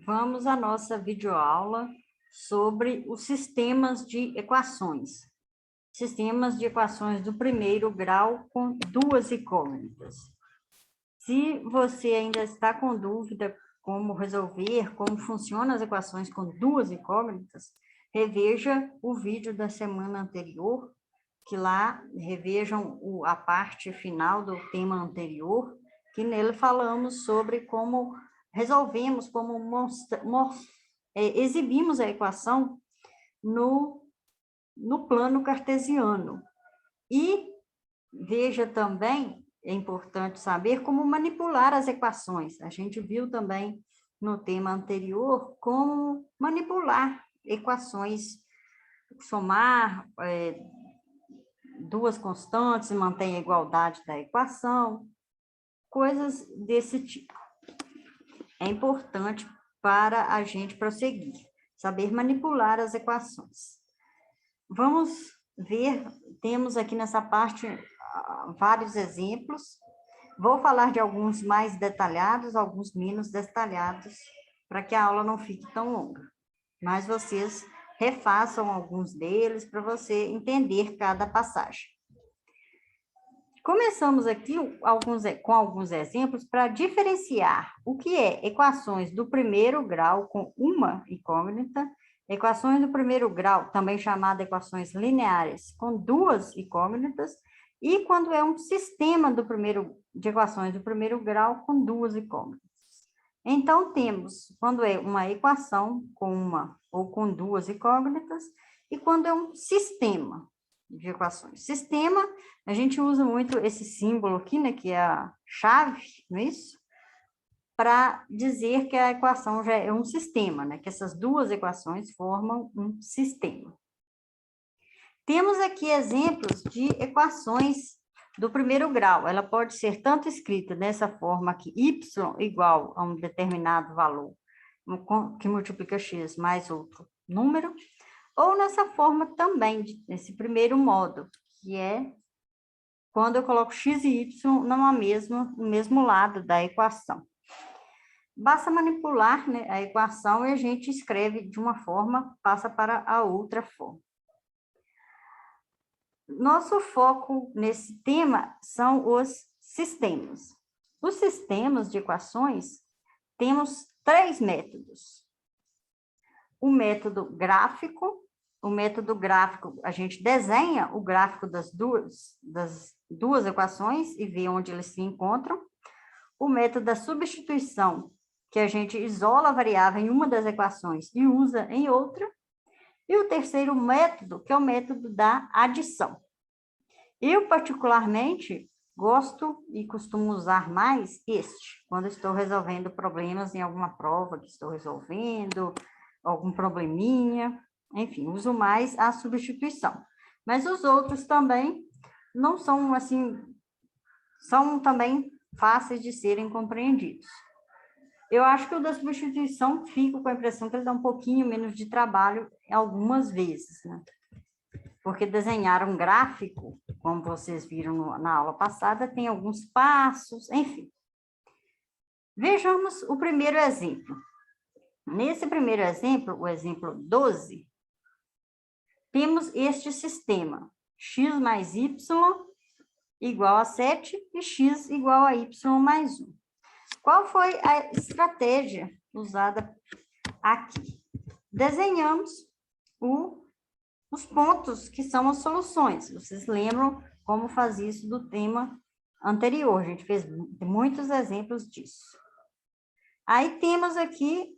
vamos à nossa videoaula sobre os sistemas de equações. Sistemas de equações do primeiro grau com duas incógnitas. Se você ainda está com dúvida como resolver, como funcionam as equações com duas incógnitas, reveja o vídeo da semana anterior, que lá revejam a parte final do tema anterior, que nele falamos sobre como resolvemos, como exibimos a equação no plano cartesiano. E veja também, é importante saber como manipular as equações. A gente viu também no tema anterior como manipular equações, somar duas constantes e manter a igualdade da equação, coisas desse tipo. É importante para a gente prosseguir, saber manipular as equações. Vamos ver, temos aqui nessa parte vários exemplos. Vou falar de alguns mais detalhados, alguns menos detalhados, para que a aula não fique tão longa. Mas vocês refaçam alguns deles para você entender cada passagem. Começamos aqui com alguns exemplos para diferenciar o que é equações do primeiro grau com uma incógnita, equações do primeiro grau, também chamada equações lineares, com duas incógnitas, e quando é um sistema de equações do primeiro grau com duas incógnitas. Então, temos quando é uma equação com uma ou com duas incógnitas, e quando é um sistema de equações. Sistema, a gente usa muito esse símbolo aqui, né, que é a chave, não é isso? Para dizer que a equação já é um sistema, né, que essas duas equações formam um sistema. Temos aqui exemplos de equações do primeiro grau. Ela pode ser tanto escrita dessa forma aqui, y igual a um determinado valor, que multiplica x mais outro número, ou nessa forma também, nesse primeiro modo, que é quando eu coloco x e y no mesmo lado da equação. Basta manipular, né, a equação e a gente escreve de uma forma, passa para a outra forma. Nosso foco nesse tema são os sistemas. Os sistemas de equações, temos três métodos. O método gráfico, a gente desenha o gráfico das duas equações e vê onde eles se encontram. O método da substituição, que a gente isola a variável em uma das equações e usa em outra. E o terceiro método, que é o método da adição. Eu, particularmente, gosto e costumo usar mais quando estou resolvendo problemas em alguma prova que estou resolvendo, algum probleminha, enfim, uso mais a substituição. Mas os outros também não são, assim, são também fáceis de serem compreendidos. Eu acho que o da substituição, fico com a impressão que ele dá um pouquinho menos de trabalho algumas vezes, né? Porque desenhar um gráfico, como vocês viram na aula passada, tem alguns passos, enfim. Vejamos o primeiro exemplo. Nesse primeiro exemplo, o exemplo 12, temos este sistema, x mais y igual a 7 e x igual a y mais 1. Qual foi a estratégia usada aqui? Desenhamos os pontos que são as soluções. Vocês lembram como fazia isso do tema anterior? A gente fez muitos exemplos disso. Aí temos aqui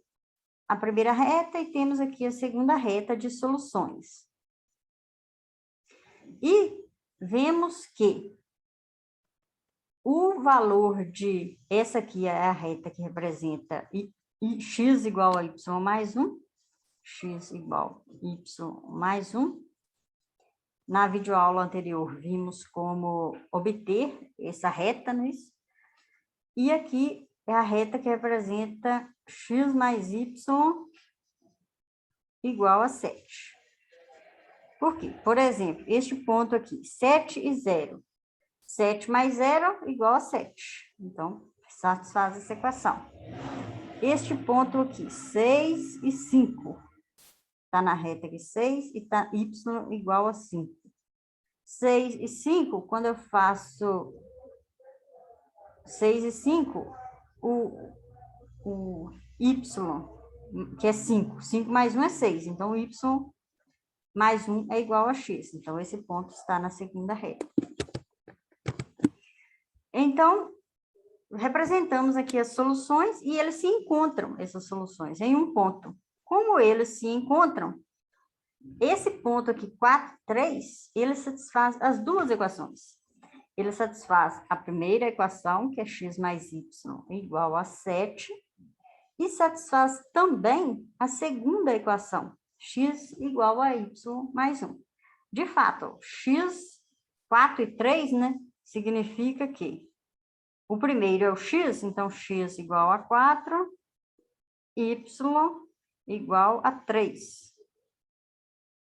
a primeira reta e temos aqui a segunda reta de soluções. E vemos que o valor de... Essa aqui é a reta que representa x igual a y mais 1. X igual a y mais 1. Na videoaula anterior, vimos como obter essa reta, não é isso? E aqui é a reta que representa x mais y igual a 7. Por quê? Por exemplo, este ponto aqui, 7 e 0. 7 mais 0 igual a 7. Então, satisfaz essa equação. este ponto aqui, 6 e 5. Está na reta aqui 6 e está y igual a 5. 6 e 5, quando eu faço 6 e 5, o y, que é 5. 5 mais 1 é 6. Então, y mais 1 é igual a x. Então, esse ponto está na segunda reta. Então, representamos aqui as soluções e eles se encontram, essas soluções, em um ponto. Como eles se encontram, esse ponto aqui, 4, 3, ele satisfaz as duas equações. Ele satisfaz a primeira equação, que é x mais y igual a 7, e satisfaz também a segunda equação, x igual a y mais 1. De fato, x, 4 e 3, né, significa que o primeiro é o x, então x igual a 4, y igual a 3.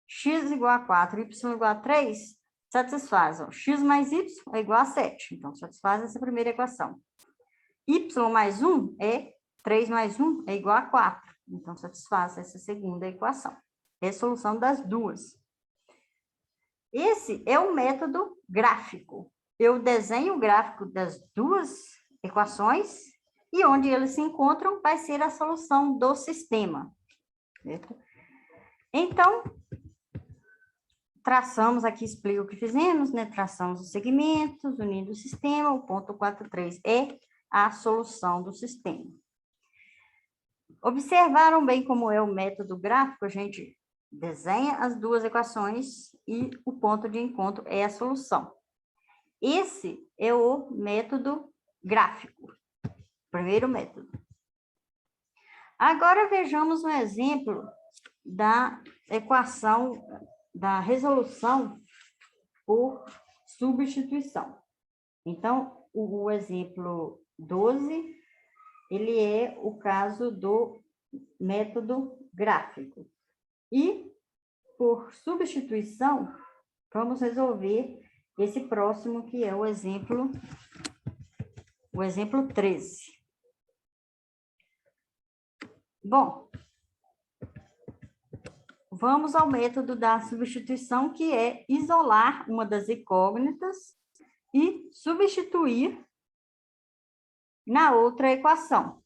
X igual a 4, y igual a 3, satisfaz, ó, x mais y é igual a 7. Então, satisfaz essa primeira equação. Y mais 1 é 3 mais 1 é igual a 4. Então, satisfaz essa segunda equação. É a solução das duas. Esse é o método gráfico. Eu desenho o gráfico das duas equações e onde eles se encontram vai ser a solução do sistema. Certo? Então, traçamos aqui, explico o que fizemos, né? Traçamos os segmentos, unindo o sistema, o ponto 43 é a solução do sistema. Observaram bem como é o método gráfico? A gente desenha as duas equações e o ponto de encontro é a solução. Esse é o método gráfico, primeiro método. Agora vejamos um exemplo da equação, da resolução por substituição. Então, o exemplo 12, ele é o caso do método gráfico. E, por substituição, vamos resolver esse próximo, que é o exemplo 13. Bom, vamos ao método da substituição, que é isolar uma das incógnitas e substituir na outra equação.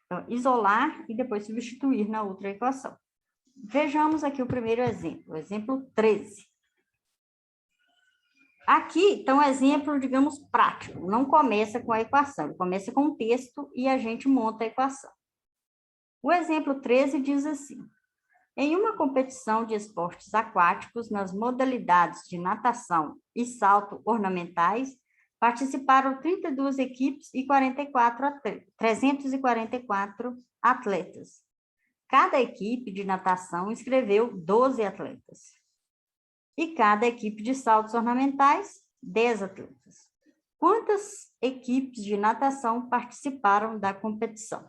Então, isolar e depois substituir na outra equação. Vejamos aqui o primeiro exemplo, o exemplo 13. Aqui está um exemplo, digamos, prático. Não começa com a equação, começa com o texto e a gente monta a equação. O exemplo 13 diz assim: em uma competição de esportes aquáticos nas modalidades de natação e salto ornamentais, participaram 32 equipes e 344 atletas. Cada equipe de natação inscreveu 12 atletas. E cada equipe de saltos ornamentais, 10 atletas. Quantas equipes de natação participaram da competição?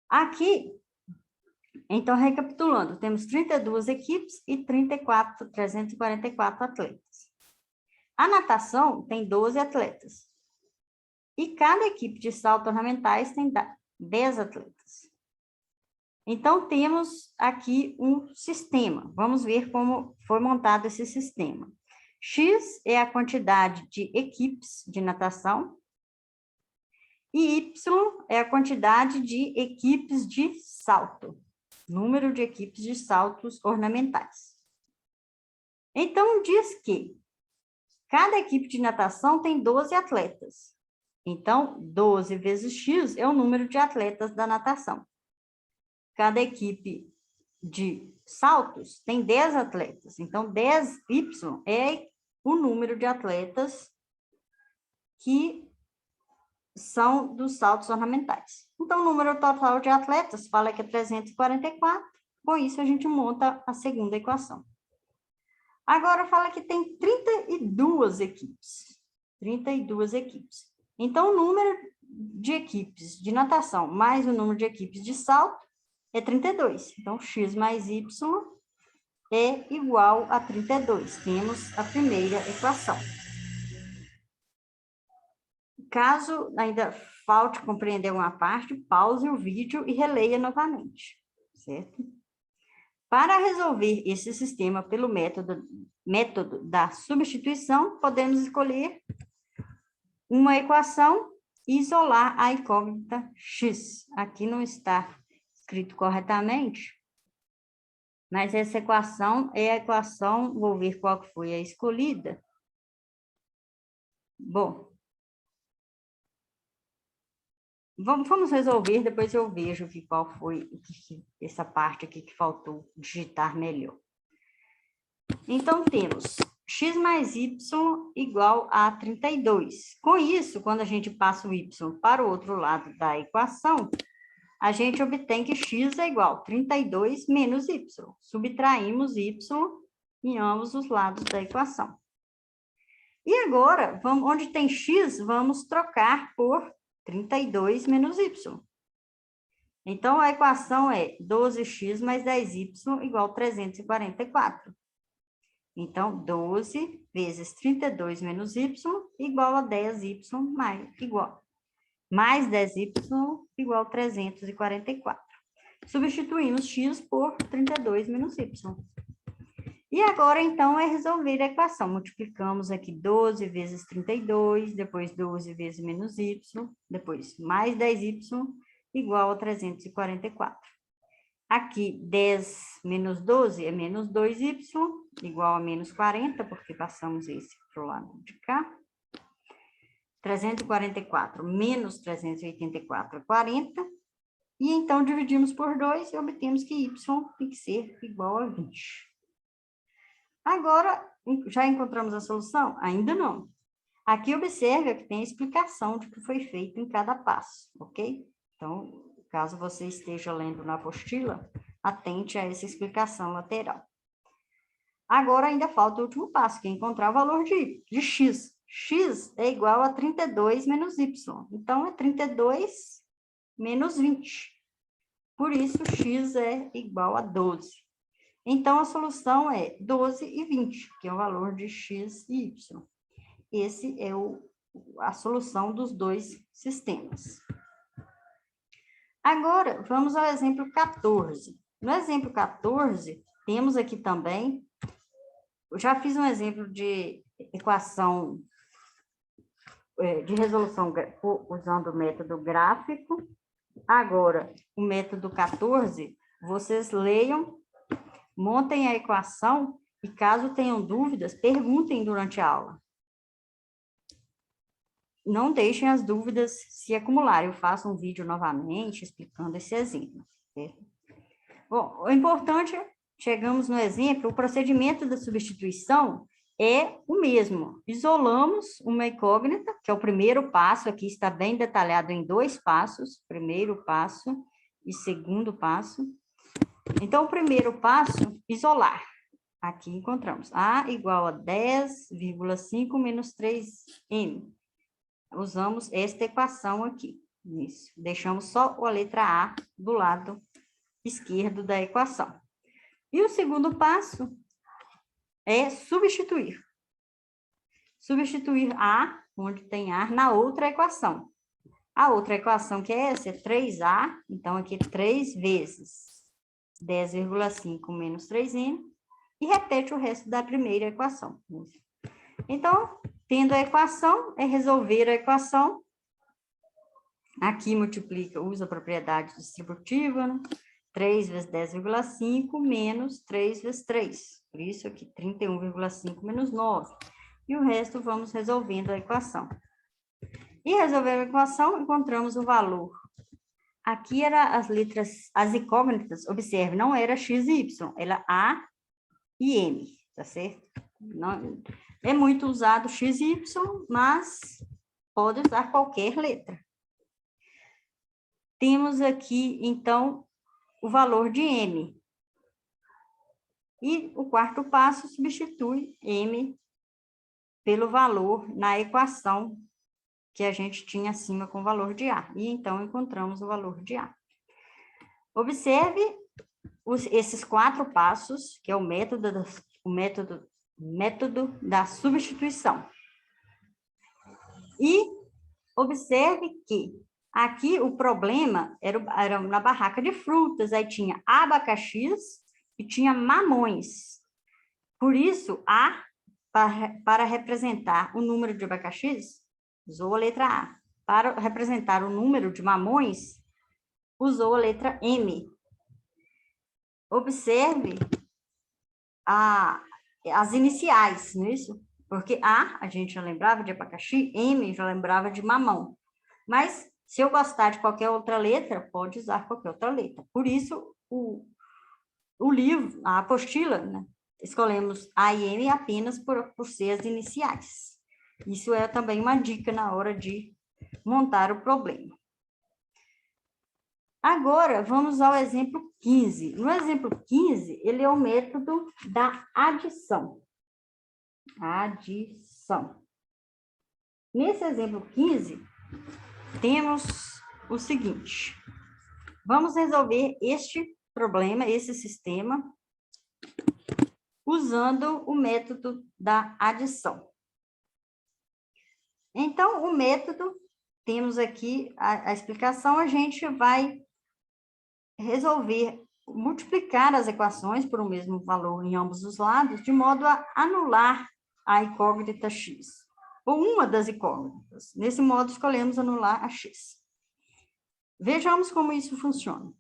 Aqui, então, recapitulando, temos 32 equipes e 344 atletas. A natação tem 12 atletas. E cada equipe de saltos ornamentais tem 10 atletas. Então, temos aqui um sistema. Vamos ver como foi montado esse sistema. X é a quantidade de equipes de natação e Y é a quantidade de equipes de salto, número de equipes de saltos ornamentais. Então, diz que cada equipe de natação tem 12 atletas. Então, 12 vezes X é o número de atletas da natação. Cada equipe de saltos tem 10 atletas. Então, 10Y é o número de atletas que são dos saltos ornamentais. Então, o número total de atletas fala que é 344. Com isso, a gente monta a segunda equação. Agora, fala que tem 32 equipes. 32 equipes. Então, o número de equipes de natação mais o número de equipes de salto é 32. Então, x mais y é igual a 32. Temos a primeira equação. Caso ainda falte compreender uma parte, pause o vídeo e releia novamente, certo? Para resolver esse sistema pelo método da substituição, podemos escolher uma equação e isolar a incógnita x. Aqui não está escrito corretamente, mas essa equação é a equação, vou ver qual que foi a escolhida. Bom, vamos resolver, depois eu vejo qual foi essa parte aqui que faltou digitar melhor. Então, temos x mais y igual a 32. Com isso, quando a gente passa o y para o outro lado da equação, a gente obtém que x é igual a 32 menos y. Subtraímos y em ambos os lados da equação. E agora, onde tem x, vamos trocar por 32 menos y. Então, a equação é 12x mais 10y igual a 344. Então, 12 vezes 32 menos y igual a 10y mais 10y igual a 344. Substituímos x por 32 menos y. E agora, então, é resolver a equação. Multiplicamos aqui 12 vezes 32, depois 12 vezes menos y, depois mais 10y igual a 344. Aqui, 10 menos 12 é menos 2y, igual a menos 40, porque passamos esse para o lado de cá. 344 menos 384 é 40. E então, dividimos por 2 e obtemos que y tem que ser igual a 20. Agora, já encontramos a solução? Ainda não. Aqui, observe que tem a explicação de que foi feito em cada passo, ok? Então, caso você esteja lendo na apostila, atente a essa explicação lateral. Agora, ainda falta o último passo, que é encontrar o valor de x. X é igual a 32 menos y. Então, é 32 menos 20. Por isso, x é igual a 12. Então, a solução é 12 e 20, que é o valor de x e y. Esse é a solução dos dois sistemas. Agora, vamos ao exemplo 14. No exemplo 14, temos aqui também, eu já fiz um exemplo de equação de resolução usando o método gráfico. Agora, o método 14, vocês leiam, montem a equação e, caso tenham dúvidas, perguntem durante a aula. Não deixem as dúvidas se acumularem. Eu faço um vídeo novamente explicando esse exemplo. Certo? Bom, o importante, chegamos no exemplo, o procedimento da substituição é o mesmo. Isolamos uma incógnita, que é o primeiro passo, aqui está bem detalhado em 2 passos, primeiro passo e segundo passo. Então, o primeiro passo, isolar. Aqui encontramos A igual a 10,5 menos 3m. Usamos esta equação aqui. Isso. Deixamos só a letra A do lado esquerdo da equação. E o segundo passo é substituir. Substituir A, onde tem A, na outra equação. A outra equação que é essa é 3A, então aqui 3 vezes 10,5 menos 3m, e repete o resto da primeira equação. Então, tendo a equação, é resolver a equação. Aqui multiplica, usa a propriedade distributiva, né? 3 vezes 10,5 menos 3 vezes 3. Por isso aqui, 31,5 menos 9. E o resto vamos resolvendo a equação. E resolvendo a equação, encontramos o valor. Aqui eram as letras, as incógnitas, observe, não era x e y, era A e M, tá certo? Não, é muito usado x e y, mas pode usar qualquer letra. Temos aqui, então, o valor de M. E o quarto passo substitui M pelo valor na equação que a gente tinha acima com o valor de A. E então encontramos o valor de A. Observe esses 4 passos, que é o método da substituição. E Observe que aqui o problema era na barraca de frutas, aí tinha abacaxis e tinha mamões. Por isso, para representar o número de abacaxis, usou a letra A. Para representar o número de mamões, usou a letra M. Observe as iniciais, não é isso? Porque A gente já lembrava de abacaxi, M já lembrava de mamão. Mas, se eu gostar de qualquer outra letra, pode usar qualquer outra letra. Por isso, o livro, a apostila, né? Escolhemos A e M apenas por ser as iniciais. Isso é também uma dica na hora de montar o problema. Agora, vamos ao exemplo 15. No exemplo 15, ele é o método da adição. Adição. Nesse exemplo 15, temos o seguinte. Vamos resolver este problema, esse sistema, usando o método da adição. Então, o método, temos aqui a explicação, a gente vai resolver multiplicar as equações por o mesmo valor em ambos os lados, de modo a anular a incógnita x, ou uma das incógnitas. Nesse modo, escolhemos anular a x. Vejamos como isso funciona.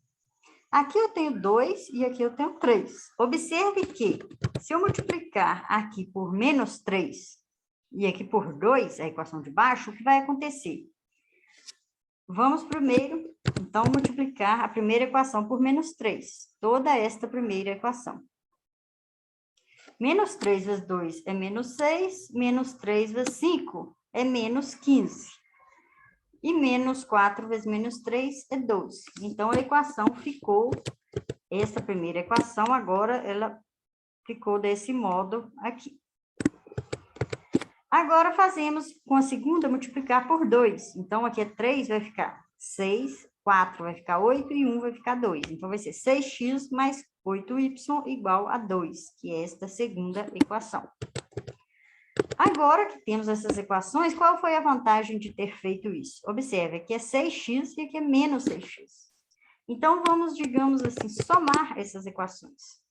Aqui eu tenho 2 e aqui eu tenho 3. Observe que, se eu multiplicar aqui por menos 3 e aqui por 2, a equação de baixo, o que vai acontecer? Vamos primeiro, então, multiplicar a primeira equação por menos 3. Toda esta primeira equação. Menos 3 vezes 2 é menos 6, menos 3 vezes 5 é menos 15. E menos 4 vezes menos 3 é 12. Então, a equação ficou, essa primeira equação, agora, ela ficou desse modo aqui. Agora, fazemos com a segunda multiplicar por 2. Então, aqui é 3, vai ficar 6, 4 vai ficar 8 e 1 vai ficar 2. Então, vai ser 6x mais 8y igual a 2, que é esta segunda equação. Agora que temos essas equações, qual foi a vantagem de ter feito isso? Observe, aqui é 6x e aqui é menos 6x. Então, vamos, digamos assim, somar essas equações.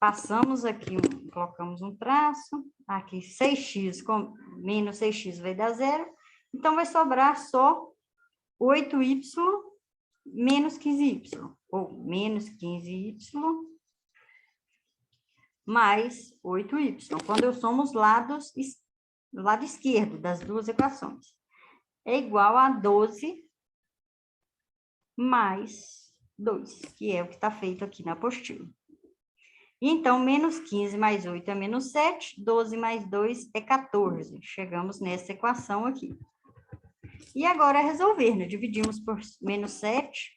Passamos aqui, colocamos um traço, aqui 6x com menos 6x vai dar 0, então vai sobrar só 8y menos 15y, ou menos 15y mais 8y, quando eu somo os lados, do lado esquerdo das duas equações. É igual a 12 mais 2, que é o que está feito aqui na apostila. Então, menos 15 mais 8 é menos 7, 12 mais 2 é 14. Chegamos nessa equação aqui. E agora é resolver, né? Dividimos por menos 7.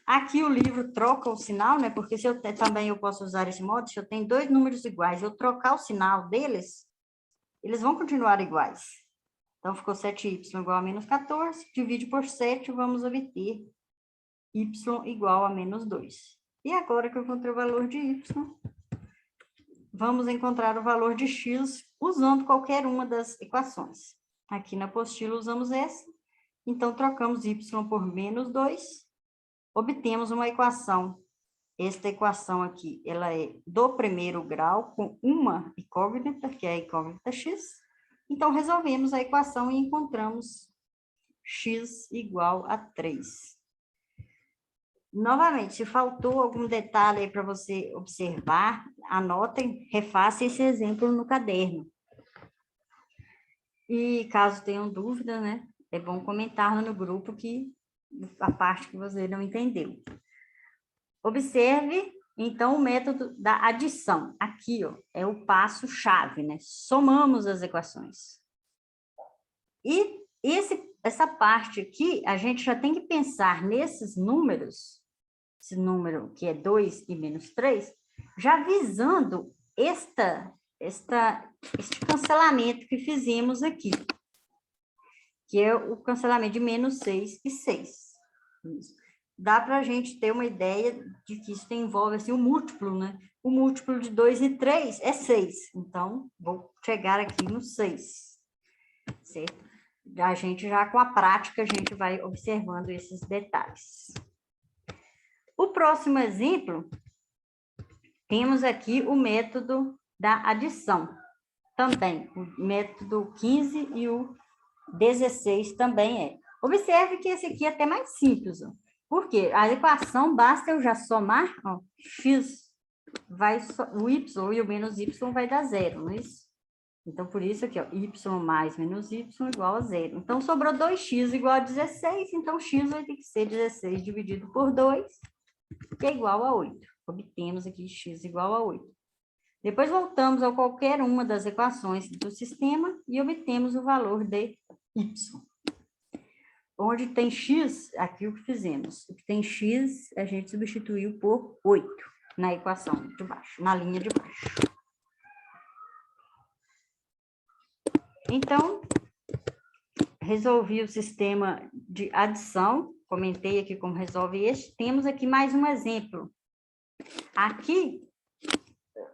Aqui o livro troca o sinal, né? Porque se eu também eu posso usar esse modo, se eu tenho dois números iguais, eu trocar o sinal deles, eles vão continuar iguais. Então, ficou 7y igual a menos 14, divide por 7, vamos obter y igual a menos 2. E agora que eu encontrei o valor de y, vamos encontrar o valor de x usando qualquer uma das equações. Aqui na apostila usamos essa, então trocamos y por menos 2, obtemos uma equação. Esta equação aqui, ela é do primeiro grau com uma incógnita, que é a incógnita x. Então, resolvemos a equação e encontramos x igual a 3. Novamente, se faltou algum detalhe aí para você observar, anotem, refaça esse exemplo no caderno. E caso tenham dúvida, né, é bom comentar no grupo a parte que você não entendeu. Observe, então, o método da adição. Aqui, ó, é o passo-chave, né? Somamos as equações. E essa parte aqui, a gente já tem que pensar nesses números, esse número que é 2 e menos 3, já visando este cancelamento que fizemos aqui, que é o cancelamento de menos 6 e 6. Dá para a gente ter uma ideia de que isso envolve assim, um múltiplo, né? O múltiplo de 2 e 3 é 6. Então, vou chegar aqui no 6, certo? A gente já com a prática, a gente vai observando esses detalhes. O próximo exemplo, temos aqui o método da adição. Também, o método 15 e o 16 também é. Observe que esse aqui é até mais simples, ó. Por quê? A equação, basta eu já somar, ó, x, o y e o menos y vai dar zero, não é isso? Então, por isso aqui, ó, y mais menos y igual a zero. Então, sobrou 2x igual a 16, então x vai ter que ser 16 dividido por 2, que é igual a 8. Obtemos aqui x igual a 8. Depois voltamos a qualquer uma das equações do sistema e obtemos o valor de y. Onde tem x, aqui o que fizemos? O que tem x, a gente substituiu por 8 na equação de baixo, na linha de baixo. Então, resolvi o sistema de adição, comentei aqui como resolve este. Temos aqui mais um exemplo. Aqui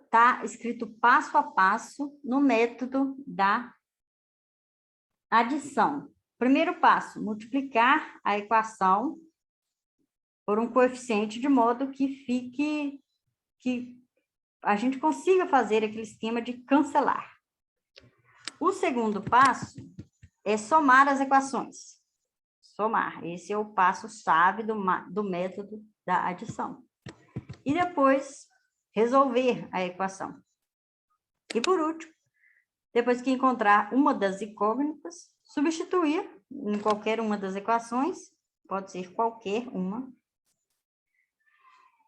está escrito passo a passo no método da adição. Primeiro passo, multiplicar a equação por um coeficiente de modo que a gente consiga fazer aquele esquema de cancelar. O segundo passo é somar as equações. Somar, esse é o passo-chave do método da adição. E depois, resolver a equação. E por último, depois que encontrar uma das incógnitas, substituir em qualquer uma das equações, pode ser qualquer uma,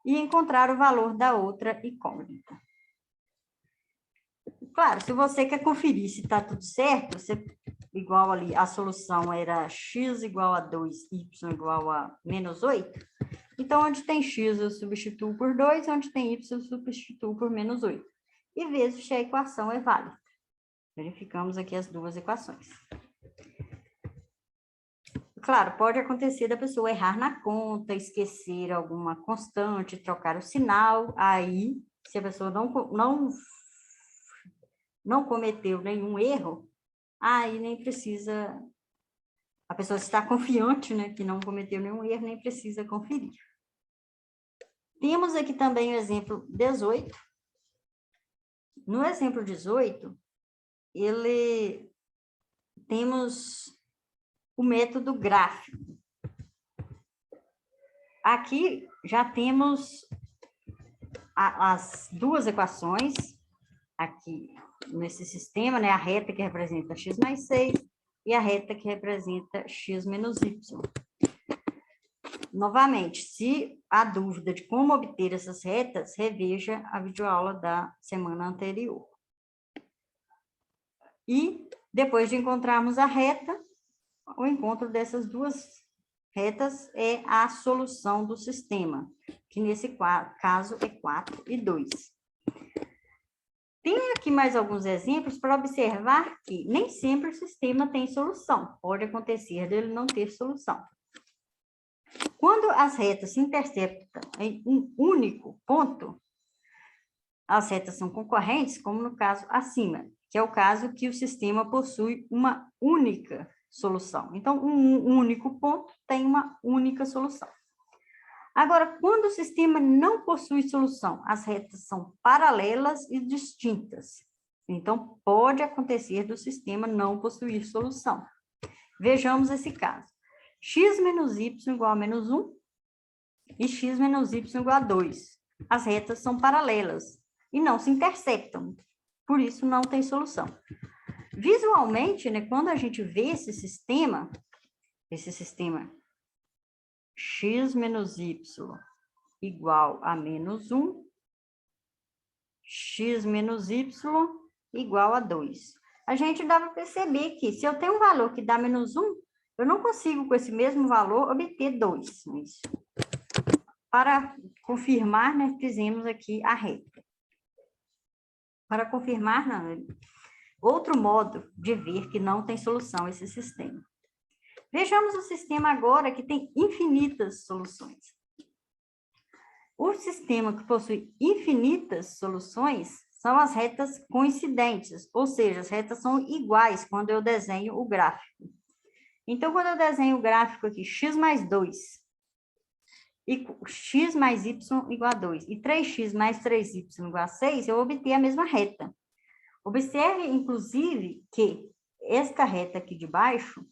e encontrar o valor da outra incógnita. Claro, se você quer conferir se está tudo certo, você, igual ali, a solução era x igual a 2, y igual a menos 8, então onde tem x eu substituo por 2, onde tem y eu substituo por menos 8. E vejo se a equação é válida. Verificamos aqui as duas equações. Claro, pode acontecer da pessoa errar na conta, esquecer alguma constante, trocar o sinal. Aí, se a pessoa não cometeu nenhum erro, aí nem precisa... A pessoa está confiante, né, que não cometeu nenhum erro, nem precisa conferir. Temos aqui também o exemplo 18. No exemplo 18, temos o método gráfico. Aqui já temos as duas equações, aqui nesse sistema, né? A reta que representa x mais 6 e a reta que representa x menos y. Novamente, se há dúvida de como obter essas retas, reveja a videoaula da semana anterior. E depois de encontrarmos a reta, o encontro dessas duas retas é a solução do sistema, que nesse caso é 4 e 2. Tem aqui mais alguns exemplos para observar que nem sempre o sistema tem solução. Pode acontecer dele não ter solução. Quando as retas se interceptam em um único ponto, as retas são concorrentes, como no caso acima, que é o caso que o sistema possui uma única solução. Então, um único ponto tem uma única solução. Agora, quando o sistema não possui solução, as retas são paralelas e distintas. Então, pode acontecer do sistema não possuir solução. Vejamos esse caso. X menos y igual a menos 1 e x menos y igual a 2. As retas são paralelas e não se interceptam. Por isso, não tem solução. Visualmente, né, quando a gente vê esse sistema x menos y igual a menos 1, x menos y igual a 2. A gente dá para perceber que se eu tenho um valor que dá menos 1, eu não consigo, com esse mesmo valor, obter 2. Para confirmar, nós fizemos aqui a reta. Para confirmar, não, outro modo de ver que não tem solução esse sistema. Vejamos o sistema agora que tem infinitas soluções. O sistema que possui infinitas soluções são as retas coincidentes, ou seja, as retas são iguais quando eu desenho o gráfico. Então, quando eu desenho o gráfico aqui, x mais 2, e x mais y igual a 2, e 3x mais 3y igual a 6, eu obter a mesma reta. Observe, inclusive, que esta reta aqui de baixo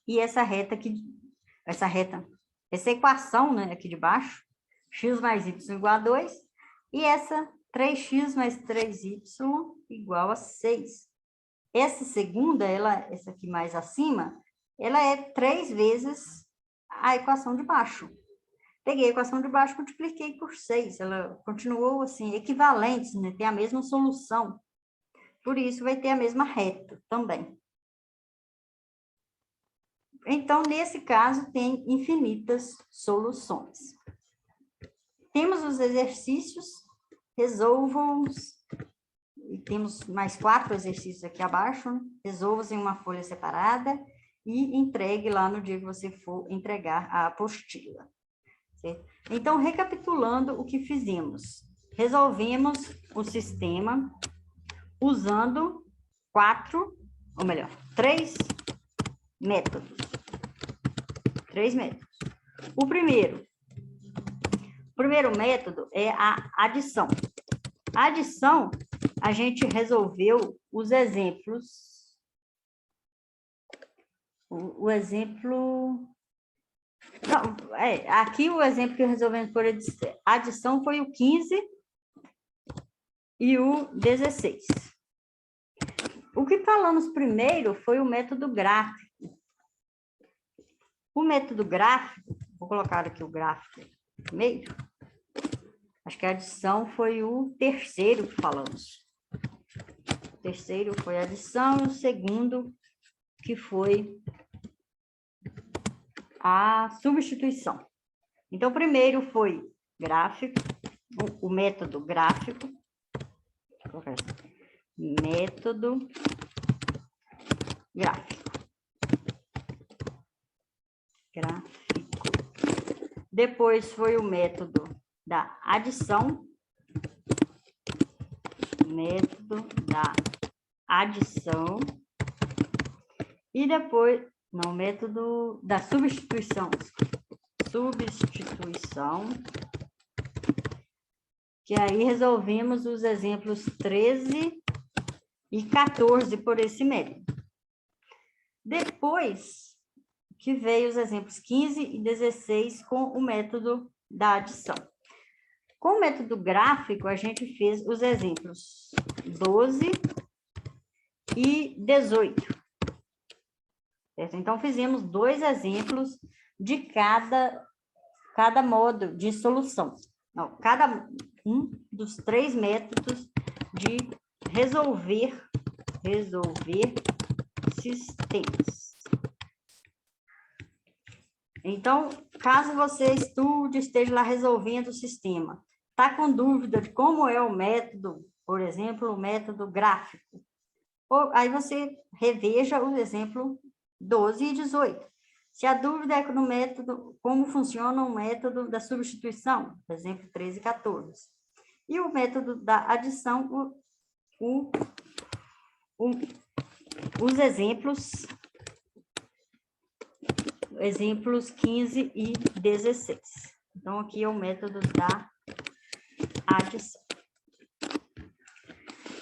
e essa reta aqui, essa equação, né, aqui de baixo, x mais y igual a 2, e essa 3x mais 3y igual a 6. Essa segunda, essa aqui mais acima, ela é 3 vezes a equação de baixo. Peguei a equação de baixo, multipliquei por 6. Ela continuou assim, equivalente, né? Tem a mesma solução. Por isso, vai ter a mesma reta também. Então, nesse caso, tem infinitas soluções. Temos os exercícios, resolvam-os. E temos mais 4 exercícios aqui abaixo, né? Resolva-os em uma folha separada e entregue lá no dia que você for entregar a apostila. Certo? Então, recapitulando o que fizemos. Resolvemos o sistema usando 3 métodos. 3 métodos. O primeiro método é a adição. A adição, a gente resolveu os exemplos. O exemplo... Não, aqui o exemplo que resolvemos por adição foi o 15 e o 16. O que falamos primeiro foi o método gráfico. O método gráfico, vou colocar aqui o gráfico primeiro. Acho que a adição foi o terceiro que falamos. O terceiro foi a adição, e o segundo que foi a substituição. Então, o primeiro foi gráfico, o método gráfico. Método gráfico. Depois foi o método da adição. Método da adição. E depois, não, método da substituição. Substituição. Que aí resolvemos os exemplos 13 e 14 por esse método. Depois que veio os exemplos 15 e 16 com o método da adição. Com o método gráfico, a gente fez os exemplos 12 e 18. Certo? Então, fizemos 2 exemplos de cada modo de solução. Não, cada um dos 3 métodos de resolver sistemas. Então, caso você estude, esteja lá resolvendo o sistema, está com dúvida de como é o método, por exemplo, o método gráfico, aí você reveja o exemplo 12 e 18. Se a dúvida é no método, como funciona o método da substituição, por exemplo, 13 e 14. E o método da adição, os exemplos 15 e 16. Então, aqui é o método da adição.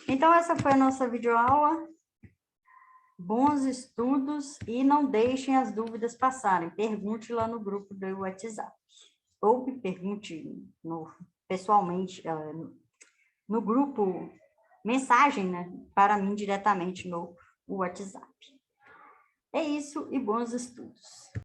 Então, essa foi a nossa videoaula. Bons estudos e não deixem as dúvidas passarem. Pergunte lá no grupo do WhatsApp. Ou me pergunte pessoalmente, no grupo, mensagem, né, para mim diretamente no WhatsApp. É isso e bons estudos.